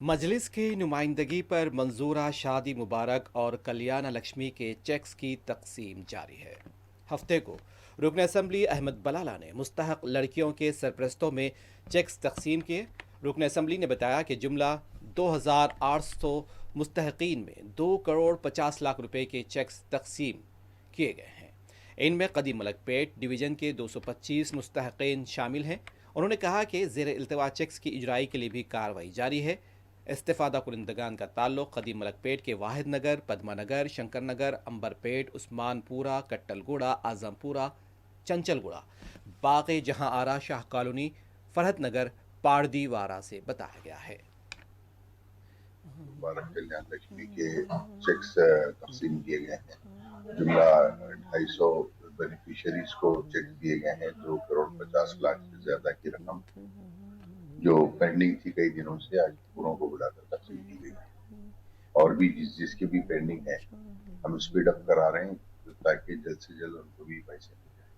मजलिस की नुमाइंदगी पर मंजूरा शादी मुबारक और कल्याण लक्ष्मी के चेक्स की तकसीम जारी है। हफ्ते को रुकन असम्बली अहमद बलाला ने मुस्तहक लड़कियों के सरप्रस्तों में चेक्स तकसीम किए। रुकन असम्बली ने बताया कि जुमला 2,800 मुस्तहकीन में 2 करोड़ 50 लाख रुपए के चेक्स तकसीम किए गए हैं। इनमें कदी मलकपेट डिवीज़न के 225 मुस्तहकीन शामिल हैं। उन्होंने कहा कि ज़ेर इल्तवा चेक्स की इजराई के लिए भी कार्रवाई जारी है। इस्तेफादा कुरिंदगान का ताल्लुक कदी मलकपेट के वाहिद नगर, पदमा नगर, शंकर नगर, अंबरपेट, उस्मानपुरा, कट्टलगुड़ा, आजमपुरा, चंचलगुड़ा, बाक़ी जहां आरा, शाह कॉलोनी, फरहत नगर, पारदीवारा से बताया गया है। मुबारक कल्याण लक्ष्मी के चेक्स तकसीम किए गए हैं। जुमला 250 बेनिफिशरीज को चेक दिए गए हैं। 2 करोड़ 50 लाख से ज्यादा की रकम जो पेंडिंग थी कई दिनों से, आज पूरों को बुलाकर तकसीम की गई है। और भी जिसकी भी पेंडिंग है हम स्पीड अप करा रहे हैं ताकि जल्द से जल्द उनको भी पैसे मिल जाए।